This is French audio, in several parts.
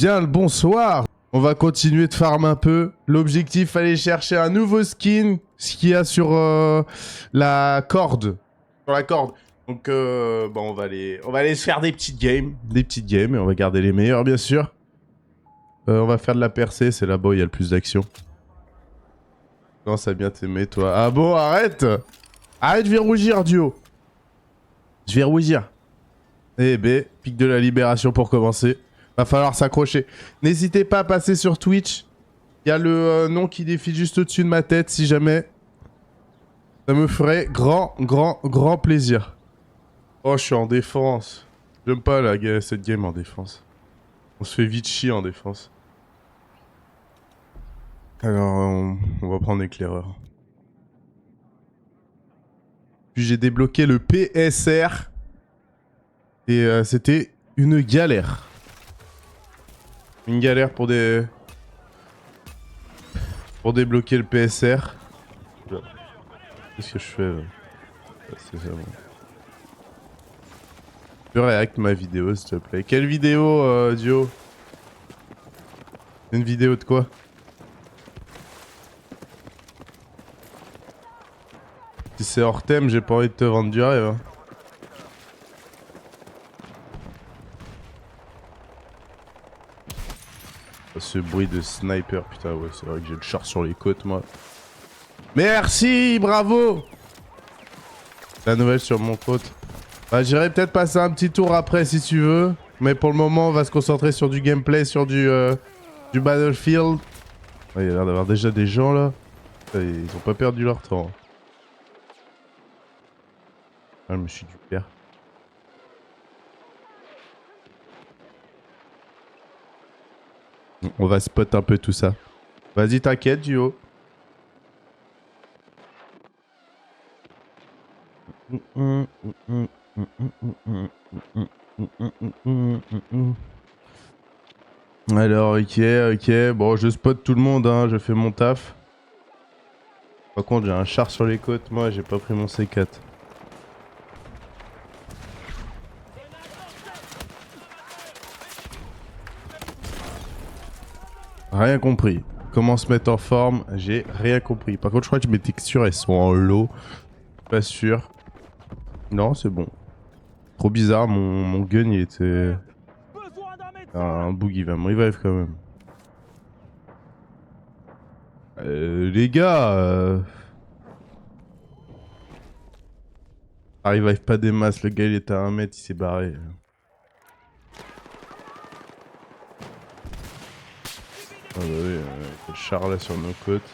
Bien le bonsoir. On va continuer de farm un peu. L'objectif, aller chercher un nouveau skin. Ce qu'il y a sur la corde. Sur la corde. Donc, bon, on va aller se faire des petites games. Des petites games et on va garder les meilleurs, bien sûr. On va faire de la percée. C'est là-bas où il y a le plus d'action. Non, ça a bien t'aimer, toi. Ah bon, arrête. Arrête, je vais rougir, duo. Je vais rougir. Eh ben, pic de la libération pour commencer. Va falloir s'accrocher. N'hésitez pas à passer sur Twitch. Il y a le nom qui défile juste au-dessus de ma tête si jamais. Ça me ferait grand plaisir. Oh, je suis en défense. J'aime pas cette game en défense. On se fait vite chier en défense. Alors, on va prendre éclaireur. Puis j'ai débloqué le PSR. Et c'était une galère. Une galère pour débloquer le PSR. Qu'est-ce que je fais là? C'est ça, bon. Je réacte ma vidéo s'il te plaît. Quelle vidéo, Dio? Une vidéo de quoi? Si c'est hors thème, j'ai pas envie de te vendre du rêve. Hein. Ce bruit de sniper, putain, ouais, c'est vrai que j'ai le char sur les côtes, moi. Merci, bravo! La nouvelle sur mon côte. Bah, j'irai peut-être passer un petit tour après si tu veux. Mais pour le moment, on va se concentrer sur du gameplay, sur du Battlefield. Ouais, il y a l'air d'avoir déjà des gens là. Ils ont pas perdu leur temps. Ah, je me suis du père. On va spot un peu tout ça. Vas-y, t'inquiète, duo. Alors, ok. Bon, je spot tout le monde, hein. Je fais mon taf. Par contre, j'ai un char sur les côtes. Moi, j'ai pas pris mon C4. Rien compris. Comment se mettre en forme, j'ai rien compris. Par contre, je crois que mes textures, elles sont en low. Pas sûr. Non, c'est bon. Trop bizarre, mon gun, il était... Un bug, il va me revive quand même. Les gars... Ah, il revive pas des masses. Le gars, il était à 1 mètre, il s'est barré. Ah bah oui, le char là sur nos côtes.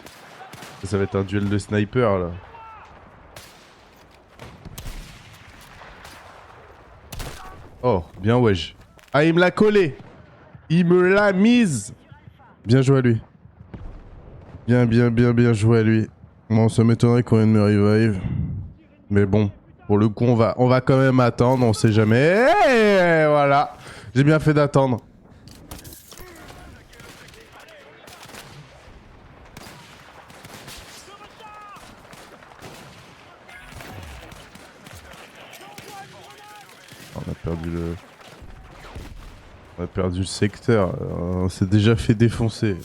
Ça va être un duel de sniper là. Oh, bien wesh. Ah, il me l'a collé. Il me l'a mise. Bien joué à lui. Bien joué à lui. Bon, ça m'étonnerait qu'on vienne me revive. Mais bon, pour le coup, on va quand même attendre, on sait jamais. Et voilà. J'ai bien fait d'attendre. On a perdu le secteur. On s'est déjà fait défoncer.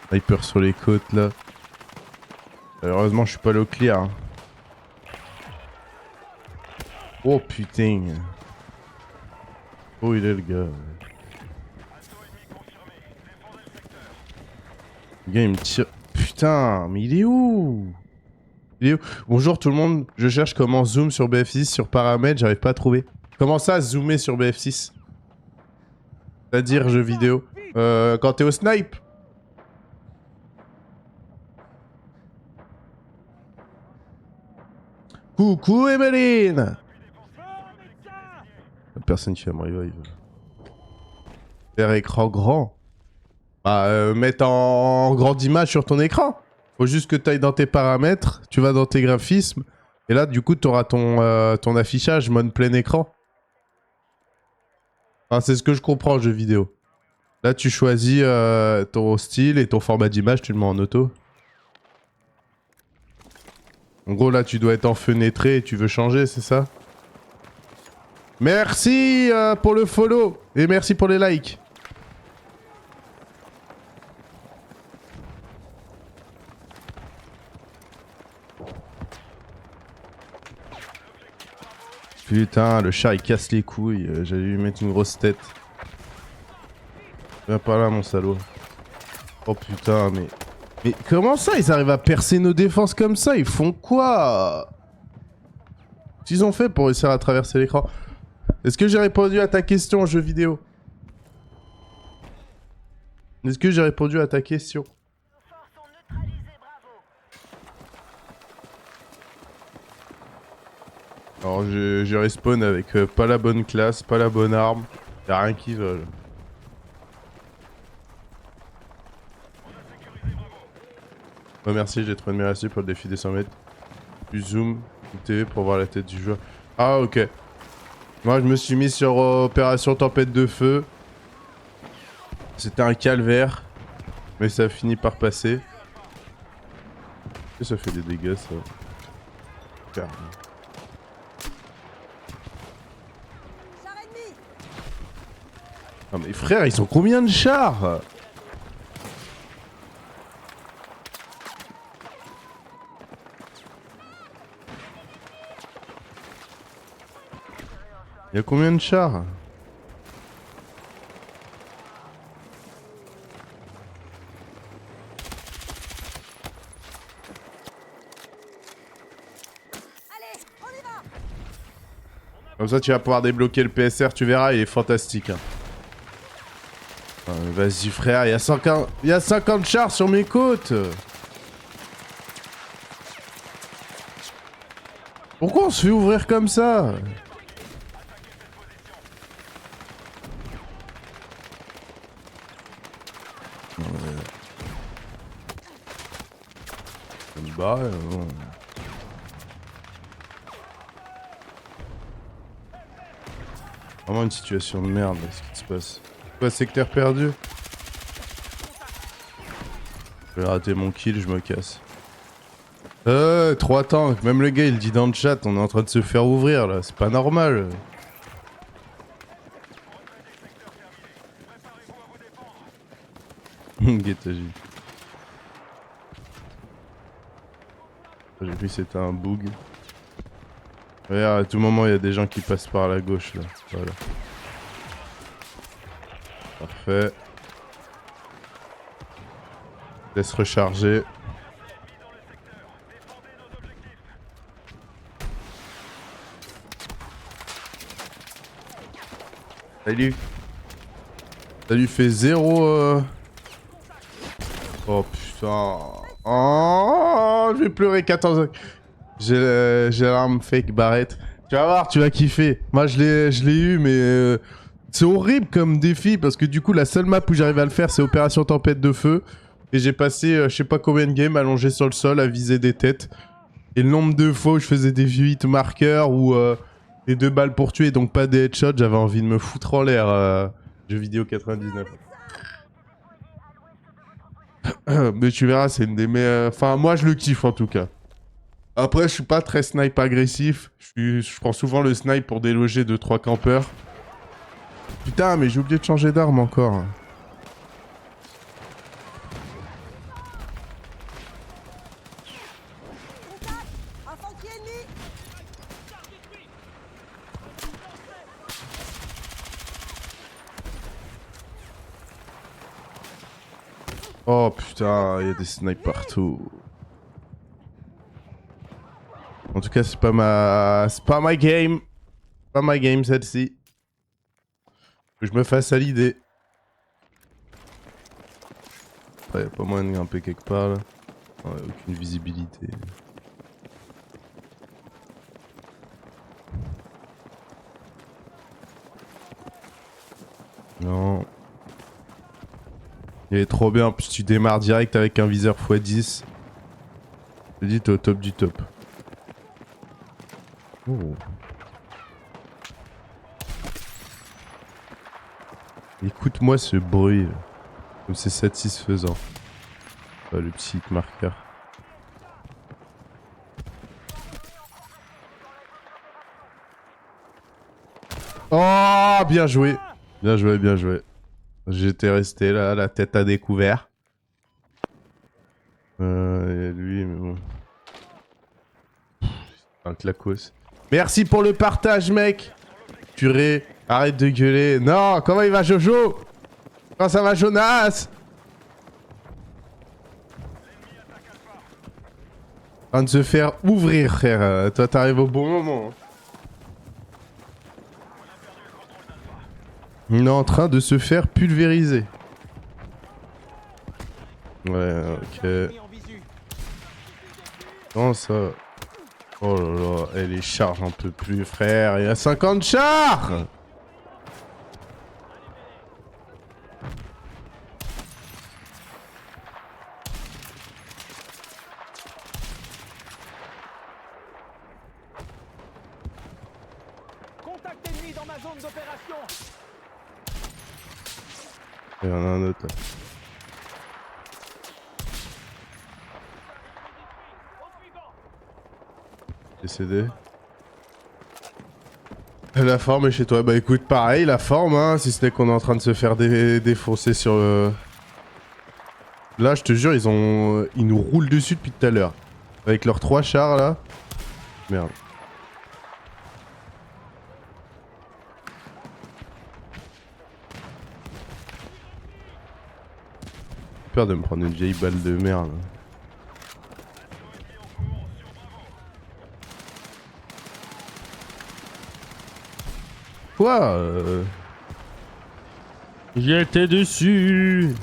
Sniper sur les côtes là. Malheureusement, je suis pas le clear. Hein. Oh putain. Oh, il est le gars. Le gars, il me tire. Putain, mais il est où? Il est où? Bonjour tout le monde, je cherche comment zoom sur BF6 sur paramètres, j'arrive pas à trouver. Comment ça, zoomer sur BF6? C'est-à-dire jeu vidéo. Quand t'es au snipe? Coucou Emeline! Personne qui va me revive. Faire écran grand. Bah, mettre en grande image sur ton écran. Faut juste que tu ailles dans tes paramètres, tu vas dans tes graphismes, et là, du coup, tu auras ton affichage mode plein écran. Enfin, c'est ce que je comprends, jeu vidéo. Là, tu choisis ton style et ton format d'image, tu le mets en auto. En gros, là, tu dois être enfenêtré et tu veux changer, c'est ça? Merci pour le follow et merci pour les likes. Putain, le chat il casse les couilles. J'allais lui mettre une grosse tête. Viens par là, mon salaud. Oh putain, mais... Mais comment ça, ils arrivent à percer nos défenses comme ça? Ils font quoi? Qu'est-ce qu'ils ont fait pour réussir à traverser l'écran? Est-ce que j'ai répondu à ta question, jeu vidéo? Est-ce que j'ai répondu à ta question? Alors j'ai respawn avec pas la bonne classe, pas la bonne arme. Y'a rien qui vole. Oh, merci, j'ai trouvé une merci pour le défi des 100 mètres. Du zoom, du TV pour voir la tête du joueur. Ah ok. Moi je me suis mis sur opération tempête de feu. C'était un calvaire. Mais ça a fini par passer. Et ça fait des dégâts ça. Carrément. Non mais frère, ils ont combien de chars? Il y a combien de chars? Comme ça tu vas pouvoir débloquer le PSR, tu verras, il est fantastique. Hein. Vas-y frère, il y a 50 chars sur mes côtes. Pourquoi on se fait ouvrir comme ça? Bah non. Vraiment une situation de merde là, ce qui se passe. Quoi, secteur perdu? Je vais rater mon kill, je me casse. 3 tanks, même le gars il dit dans le chat, on est en train de se faire ouvrir là, c'est pas normal. Guettagie. J'ai cru que c'était un bug. Regarde, à tout moment il y a des gens qui passent par la gauche là. Voilà. Parfait. Laisse recharger. Salut. Ça lui fait 0 Oh putain. Oh, je vais pleurer 14. J'ai l'arme fake Barrett. Tu vas voir, tu vas kiffer. Moi je l'ai eu mais c'est horrible comme défi parce que du coup la seule map où j'arrive à le faire c'est Opération Tempête de Feu. Et j'ai passé je sais pas combien de games allongé sur le sol à viser des têtes. Et le nombre de fois où je faisais des V8 marqueurs ou des 2 balles pour tuer donc pas des headshots, j'avais envie de me foutre en l'air. Jeux vidéo 99. Mais tu verras, c'est une des meilleures... Enfin, moi, je le kiffe, en tout cas. Après, je suis pas très snipe agressif. Je prends souvent le snipe pour déloger 2-3 campeurs. Putain, mais j'ai oublié de changer d'arme encore. Oh putain, il y a des snipes partout. En tout cas, c'est pas ma game. Pas ma game celle-ci. Que je me fasse à l'idée. Y'a pas moyen de grimper quelque part là. Ouais, aucune visibilité. Non. Il est trop bien, en plus tu démarres direct avec un viseur x10. Je te dis, t'es au top du top. Oh. Écoute-moi ce bruit. Comme c'est satisfaisant. Ah, le petit marqueur. Oh, bien joué. Bien joué, bien joué. J'étais resté là, la tête à découvert. Et lui, mais bon. Un clacos. Merci pour le partage, mec. Purée, arrête de gueuler. Non, comment il va, Jojo? Comment ça va, Jonas? En train de se faire ouvrir, frère. Toi, t'arrives au bon moment. Il est en train de se faire pulvériser. Ouais, ok. Comment ça? Oh là là, et les chars, j'en peux plus, frère. Il y a 50 chars! Contact ennemi dans ma zone d'opération. Il y en a un autre là. Décédé. La forme est chez toi. Bah écoute, pareil, la forme, hein, si ce n'est qu'on est en train de se faire défoncer sur le... Là, je te jure, ils nous roulent dessus depuis tout à l'heure. Avec leurs 3 chars, là. Merde. J'ai peur de me prendre une vieille balle de merde. Quoi J'étais dessus.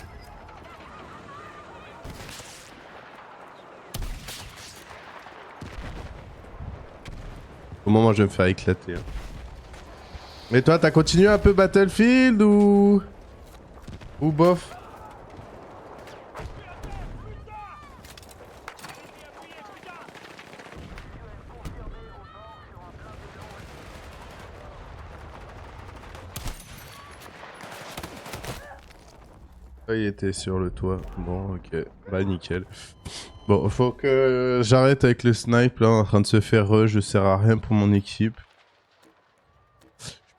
Au moment, je vais me faire éclater. Hein. Et toi, t'as continué un peu Battlefield ou... Ou bof? Il était sur le toit. Bon, ok. Bah, nickel. Bon, faut que j'arrête avec le snipe là, en train de se faire rush. Je sers à rien pour mon équipe.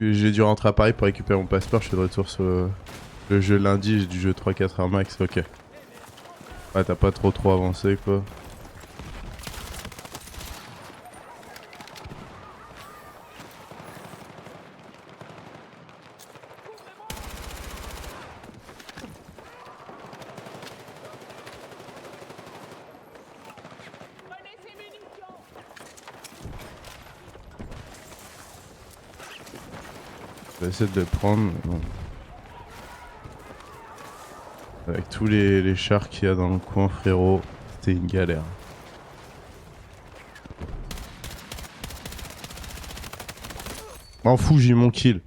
J'ai dû rentrer à Paris pour récupérer mon passeport. Je suis de retour sur le jeu lundi. J'ai du jeu 3-4 heures max. Ok. Ouais, t'as pas trop avancé quoi. Je vais essayer de le prendre. Non. Avec tous les chars qu'il y a dans le coin, frérot, c'était une galère. M'en fous, j'ai mon kill.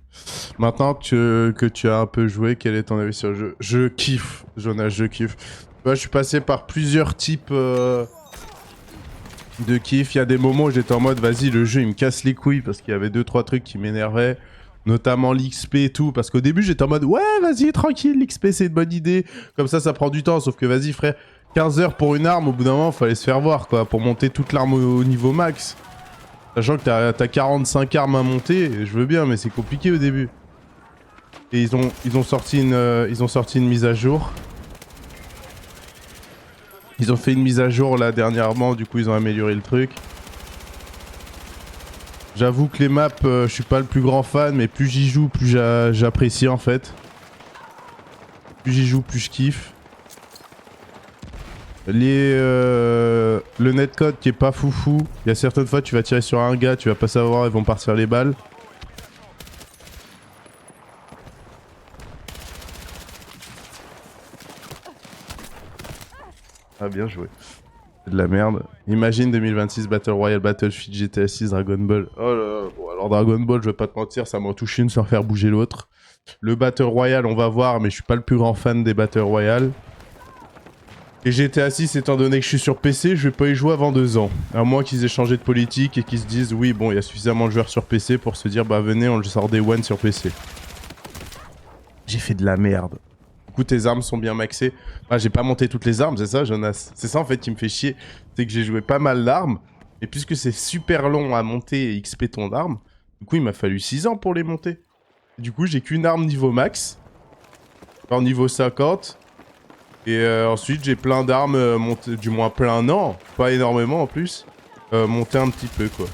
Maintenant que tu as un peu joué, quel est ton avis sur le jeu? Je kiffe, Jonas, je kiffe. Moi, je suis passé par plusieurs types de kiff. Il y a des moments où j'étais en mode, vas-y, le jeu, il me casse les couilles parce qu'il y avait 2-3 trucs qui m'énervaient. Notamment l'XP et tout. Parce qu'au début, j'étais en mode, ouais, vas-y, tranquille, l'XP, c'est une bonne idée. Comme ça prend du temps. Sauf que, vas-y, frère, 15 heures pour une arme, au bout d'un moment, fallait se faire voir, quoi. Pour monter toute l'arme au niveau max. Sachant que t'as 45 armes à monter, je veux bien, mais c'est compliqué au début. Et ils ont sorti une mise à jour. Ils ont fait une mise à jour là dernièrement, du coup ils ont amélioré le truc. J'avoue que les maps, je suis pas le plus grand fan, mais plus j'y joue, plus j'apprécie en fait. Plus j'y joue, plus je kiffe. Le netcode qui est pas foufou. Il y a certaines fois tu vas tirer sur un gars, tu vas pas savoir, ils vont partir les balles. Ah bien joué. C'est de la merde. Imagine 2026 Battle Royale, Battlefield, GTA 6, Dragon Ball. Oh là là. Bon, alors Dragon Ball, je vais pas te mentir, ça m'en touche une sans faire bouger l'autre. Le Battle Royale, on va voir, mais je suis pas le plus grand fan des Battle Royale. Et GTA 6, étant donné que je suis sur PC, je vais pas y jouer avant 2 ans. À moins qu'ils aient changé de politique et qu'ils se disent, oui, bon, il y a suffisamment de joueurs sur PC pour se dire, bah venez, on le sort Day One sur PC. J'ai fait de la merde. Du coup, tes armes sont bien maxées. Ah, j'ai pas monté toutes les armes, c'est ça, Jonas? C'est ça, en fait, qui me fait chier. C'est que j'ai joué pas mal d'armes. Et puisque c'est super long à monter et XP ton arme, du coup, il m'a fallu 6 ans pour les monter. Du coup, j'ai qu'une arme niveau max. Genre niveau 50. Et ensuite, j'ai plein d'armes montées... Du moins plein, non. Pas énormément en plus. Montées un petit peu, quoi.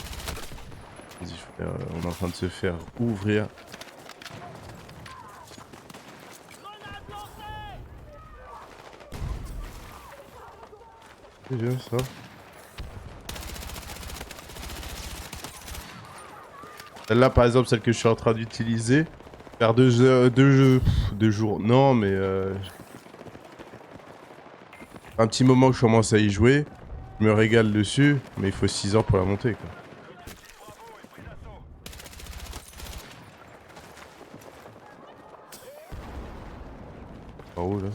Vas-y, frère, on est en train de se faire ouvrir. C'est bien ça. Celle-là, par exemple, celle que je suis en train d'utiliser, faire 2 jours. Non, mais un petit moment que je commence à y jouer, je me régale dessus, mais il faut 6 ans pour la monter, quoi. Par où, là?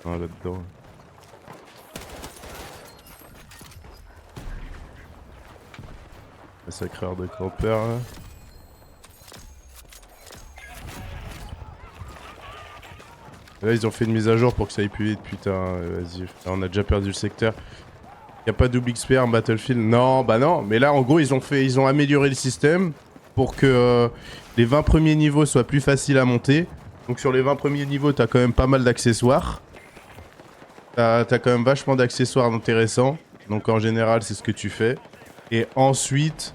Ah, là-dedans. Massacreur de campeurs, là. Là, ils ont fait une mise à jour pour que ça aille plus vite, putain. Vas-y, on a déjà perdu le secteur. Y'a pas double XP en Battlefield? Non, bah non. Mais là, en gros, ils ont amélioré le système pour que les 20 premiers niveaux soient plus faciles à monter. Donc sur les 20 premiers niveaux, t'as quand même pas mal d'accessoires. T'as quand même vachement d'accessoires intéressants. Donc en général, c'est ce que tu fais. Et ensuite,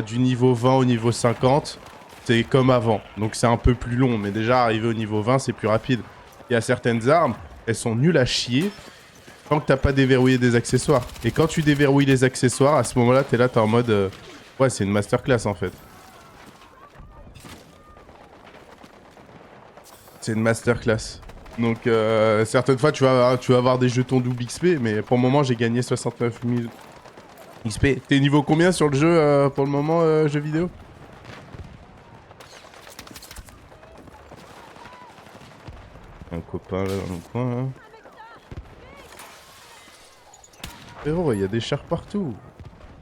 du niveau 20 au niveau 50, c'est comme avant. Donc c'est un peu plus long. Mais déjà, arrivé au niveau 20, c'est plus rapide. Il y a certaines armes, elles sont nulles à chier tant que t'as pas déverrouillé des accessoires. Et quand tu déverrouilles les accessoires, à ce moment-là, t'es là, t'es en mode... Ouais, c'est une masterclass en fait. C'est une masterclass. Donc certaines fois, tu vas avoir des jetons double XP, mais pour le moment, j'ai gagné 69 000 XP. T'es niveau combien sur le jeu pour le moment, jeu vidéo? Un copain là dans le coin, là. Frérot, il y a des chars partout.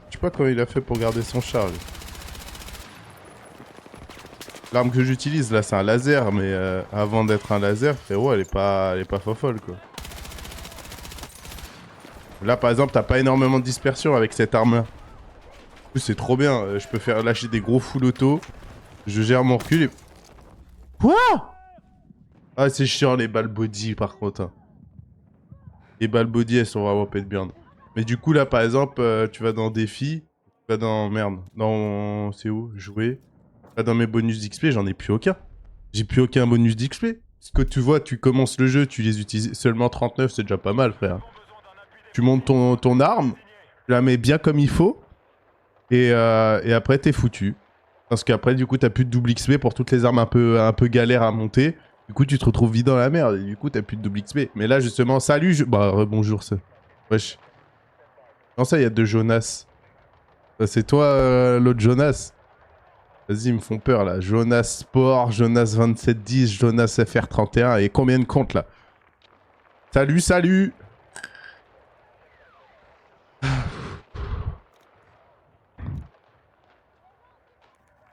Je sais pas comment il a fait pour garder son char, lui. L'arme que j'utilise là, c'est un laser, mais avant d'être un laser, frérot, elle est pas fofolle, quoi. Là, par exemple, t'as pas énormément de dispersion avec cette arme-là. C'est trop bien. Je peux faire lâcher des gros full auto. Je gère mon recul et... Quoi? Ah, c'est chiant les balles body, par contre. Hein. Les balles body, elles sont vraiment pète bien. Mais du coup, là, par exemple, tu vas dans défi. Tu vas dans... Merde. Dans... C'est où? Jouer. Là, dans mes bonus d'XP, j'en ai plus aucun. J'ai plus aucun bonus d'XP. Ce que tu vois, tu commences le jeu, tu les utilises seulement 39, c'est déjà pas mal, frère. Tu montes ton arme, tu la mets bien comme il faut, et après, t'es foutu. Parce qu'après, du coup, t'as plus de double XP pour toutes les armes un peu galères à monter. Du coup, tu te retrouves vite dans la merde, et du coup, t'as plus de double XP. Mais là, justement, salut, Bah, bonjour, ça. Wesh. Non, ça, il y a deux Jonas. Ça, c'est toi, l'autre Jonas. Vas-y, ils me font peur là. Jonas Sport, Jonas 2710, Jonas FR31 et combien de comptes là? Salut, salut!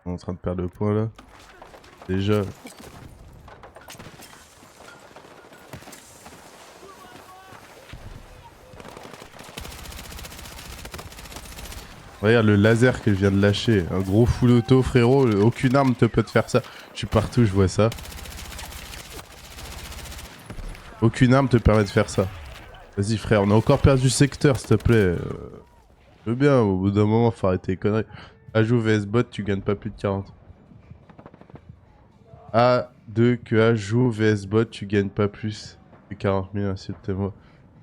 On est en train de perdre le point là. Déjà. Regarde le laser que je viens de lâcher. Un gros full auto, frérot. Aucune arme te peut te faire ça. Je suis partout, je vois ça. Aucune arme te permet de faire ça. Vas-y, frère, on a encore perdu le secteur, s'il te plaît. Je veux bien, au bout d'un moment, faut arrêter les conneries. Ajout VS bot, tu gagnes pas plus de 40. A2 que ajout VS bot, tu gagnes pas plus de 40 000, s'il te plaît.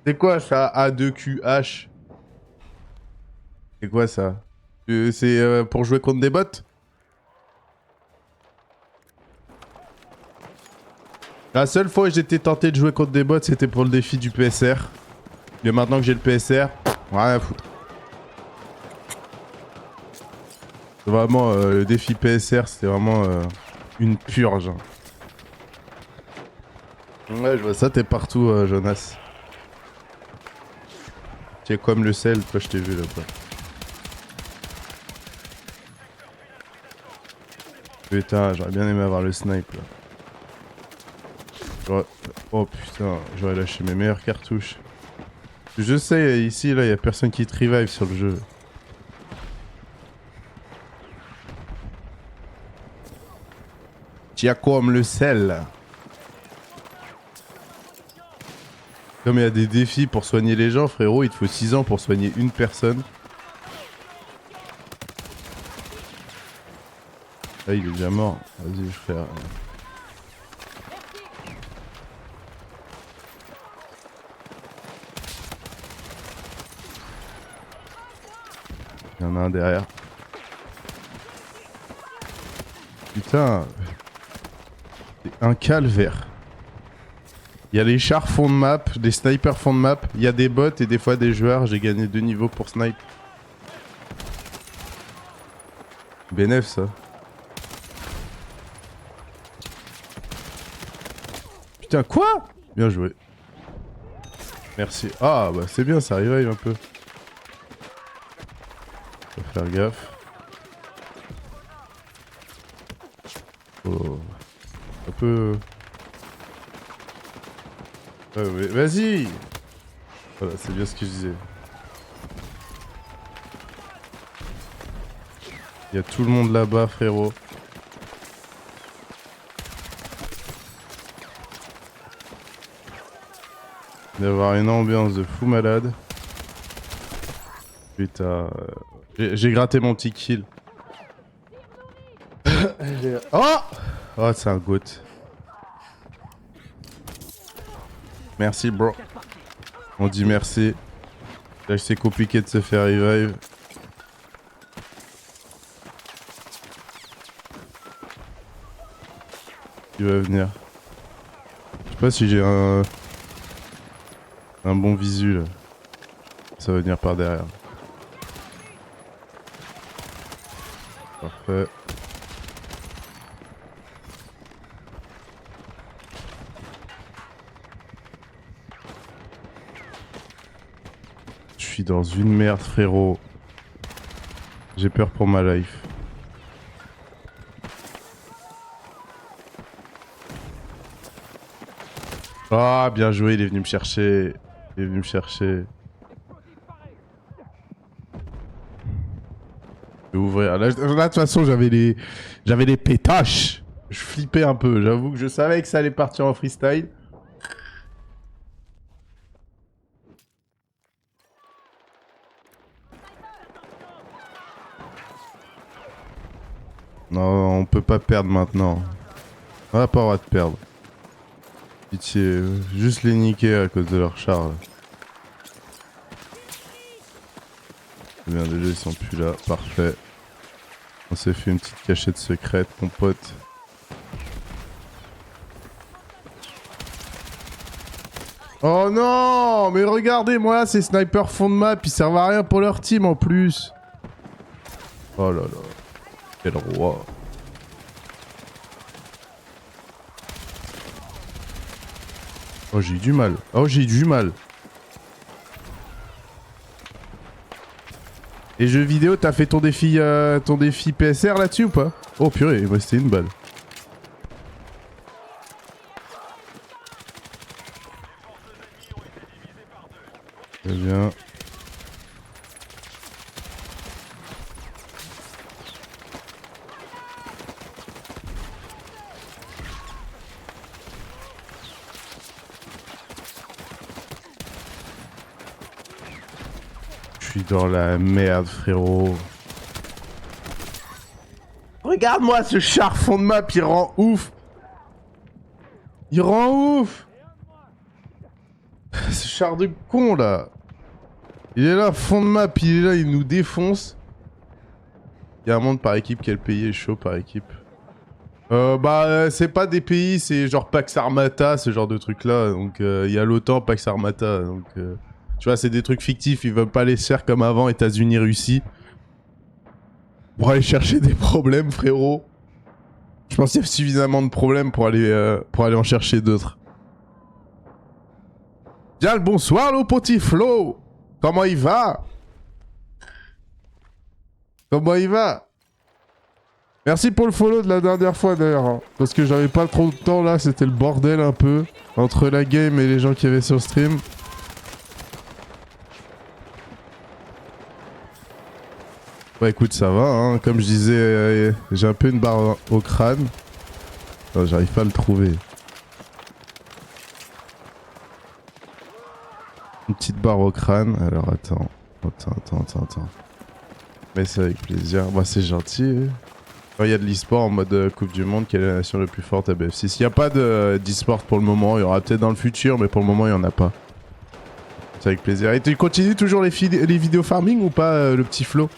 C'est quoi ça, A2QH? C'est quoi ça? C'est pour jouer contre des bots? La seule fois où j'étais tenté de jouer contre des bots, c'était pour le défi du PSR. Mais maintenant que j'ai le PSR, rien à foutre. Vraiment, le défi PSR, c'était vraiment une purge. Ouais, je vois ça, t'es partout, Jonas. Tu es comme le sel, toi, je t'ai vu là-bas. Putain, j'aurais bien aimé avoir le snipe là. Oh putain, j'aurais lâché mes meilleures cartouches. Je sais, ici, là, y a personne qui te revive sur le jeu. Tiens comme le sel. Comme il y a des défis pour soigner les gens, frérot, il te faut 6 ans pour soigner une personne. Ah, il est déjà mort. Vas-y, frère. Il y en a un derrière. Putain. C'est un calvaire. Il y a les chars fond de map, des snipers fond de map. Il y a des bots et des fois des joueurs. J'ai gagné 2 niveaux pour snipe. Bénef ça. Putain quoi? Bien joué. Merci. Ah bah c'est bien, ça revive un peu. Faut faire gaffe. Oh. Un peu... ouais, vas-y. Voilà, c'est bien ce que je disais. Il y a tout le monde là-bas, frérot. Il va y avoir une ambiance de fou malade. Putain. J'ai gratté mon petit kill. Oh! Oh, c'est un goat. Merci, bro. On dit merci. Là, c'est compliqué de se faire revive. Il va venir. Je sais pas si j'ai un bon visu là. Ça va venir par derrière. Parfait. Je suis dans une merde, frérot. J'ai peur pour ma life. Ah, bien joué, il est venu me chercher. Il est venu me chercher. Je vais ouvrir. Là, de toute façon, j'avais les pétaches. Je flippais un peu. J'avoue que je savais que ça allait partir en freestyle. Non, on peut pas perdre maintenant. On n'a pas le droit de perdre. Pitié, juste les niquer à cause de leur char. Là. C'est bien, déjà ils sont plus là, parfait. On s'est fait une petite cachette secrète, mon pote. Oh non, mais regardez-moi, ces snipers fond de map, ils servent à rien pour leur team en plus. Oh là là, quel roi. Oh j'ai eu du mal, oh j'ai eu du mal. Et jeux vidéo, t'as fait ton défi PSR là-dessus ou pas? Oh purée, il me restait une balle. Très bien. Je suis dans la merde, frérot. Regarde-moi ce char fond de map, il rend ouf. Il rend ouf. Ce char de con là. Il est là, fond de map, il est là, il nous défonce. Il y a un monde par équipe, quel pays est chaud par équipe? C'est pas des pays, c'est genre Pax Armata, ce genre de trucs là. Donc il y a l'OTAN, Pax Armata. Donc tu vois, c'est des trucs fictifs, ils veulent pas les faire comme avant, États-Unis, Russie. Pour aller chercher des problèmes, frérot. Je pense qu'il y a suffisamment de problèmes pour aller en chercher d'autres. Bien le bonsoir, le petit Flo. Comment il va? Comment il va? Merci pour le follow de la dernière fois d'ailleurs. Hein, parce que j'avais pas trop de temps là, c'était le bordel un peu. Entre la game et les gens qui avaient sur stream. Bah écoute, ça va, hein. Comme je disais, j'ai un peu une barre au crâne. Oh, j'arrive pas à le trouver. Une petite barre au crâne. Alors attends. Attends. Mais c'est avec plaisir. Bah c'est gentil. Il y a de l'e-sport en mode Coupe du Monde. Quelle est la nation la plus forte à BF6? Il n'y a pas d'e-sport pour le moment. Il y aura peut-être dans le futur, mais pour le moment, il n'y en a pas. C'est avec plaisir. Et tu continues toujours les vidéos farming ou pas, le petit Flo?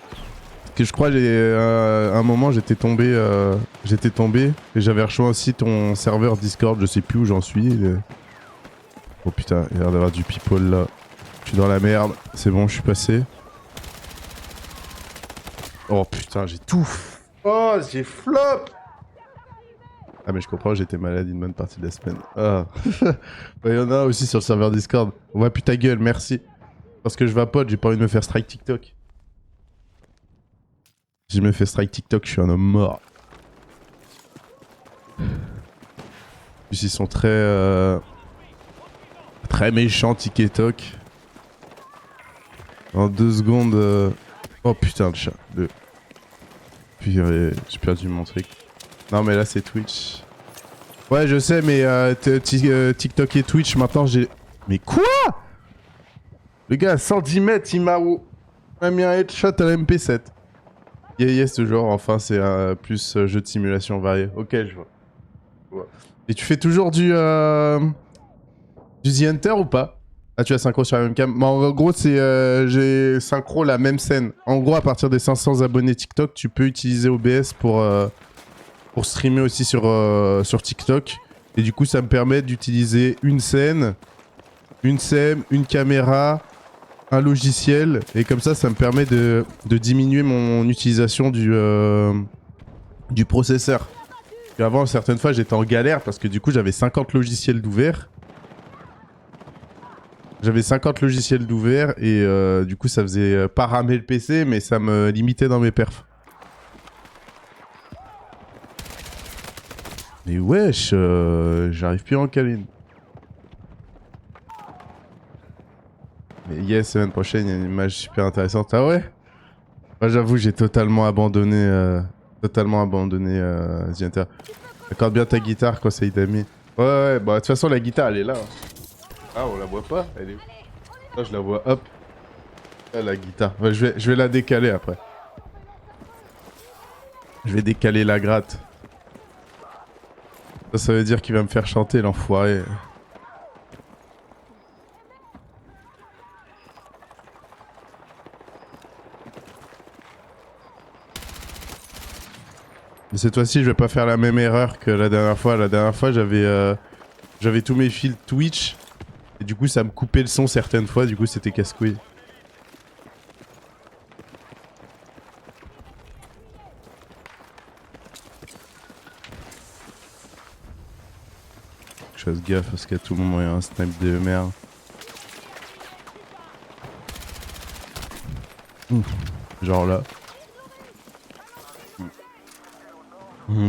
Parce que je crois un moment, j'étais tombé et j'avais rejoint aussi ton serveur Discord. Je sais plus où j'en suis. Oh putain, il y a l'air d'avoir du people là. Je suis dans la merde. C'est bon, je suis passé. Oh putain, j'ai tout. Oh, j'ai flop. Ah mais je comprends, j'étais malade une bonne partie de la semaine. Ah. Il y en a aussi sur le serveur Discord. Ouais, putain gueule, merci. Parce que je vapote, j'ai pas envie de me faire strike TikTok. Si je me fais strike TikTok, je suis un homme mort. Puis ils sont très méchants TikTok. En 2 secondes... Oh putain, le chat. Puis j'ai perdu mon truc. Non mais là c'est Twitch. Ouais je sais mais TikTok et Twitch maintenant j'ai... Mais quoi? Le gars à 110 mètres il m'a mis un headshot à la MP7. Yes toujours, enfin c'est plus jeu de simulation varié. Ok je vois. Et tu fais toujours du The Hunter ou pas? Ah tu as synchro sur la même cam. Bah, en gros c'est j'ai synchro la même scène. En gros à partir des 500 abonnés TikTok tu peux utiliser OBS pour streamer aussi sur TikTok. Et du coup ça me permet d'utiliser une scène, une caméra, un logiciel. Et comme ça me permet de diminuer mon utilisation du processeur. Et avant certaines fois j'étais en galère parce que du coup j'avais 50 logiciels d'ouvert. J'avais 50 logiciels d'ouvert et du coup ça faisait pas ramer le PC mais ça me limitait dans mes perfs. Mais wesh, j'arrive plus en câline. Mais yes, semaine prochaine il y a une image super intéressante. Ah ouais? Moi j'avoue j'ai totalement abandonné The Hunter. Accorde bien ta guitare, conseil d'amis. Ouais, bah de toute façon la guitare elle est là. Ah, on la voit pas? Elle est où? Là, je la vois, hop. Là, la guitare. Ouais, je vais la décaler après. Je vais décaler la gratte. Ça veut dire qu'il va me faire chanter, l'enfoiré. Mais cette fois-ci, je vais pas faire la même erreur que la dernière fois. La dernière fois, j'avais tous mes fils Twitch. Et du coup, ça me coupait le son certaines fois. Du coup, c'était casse-couille. Je fasse gaffe parce qu'à tout moment, il y a un snipe de merde. Genre là.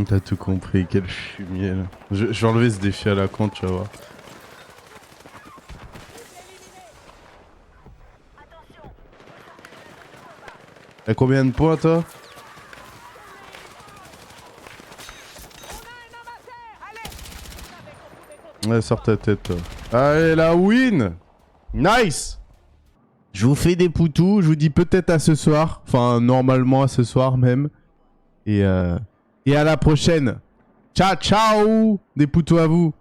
T'as tout compris, quel fumier là. Je vais enlever ce défi à la con, tu vas voir. T'as combien de points toi? Ouais, sors ta tête toi. Allez, la win! Nice! Je vous fais des poutous, je vous dis peut-être à ce soir. Enfin, normalement à ce soir même. Et à la prochaine. Ciao, ciao! Des poutous à vous!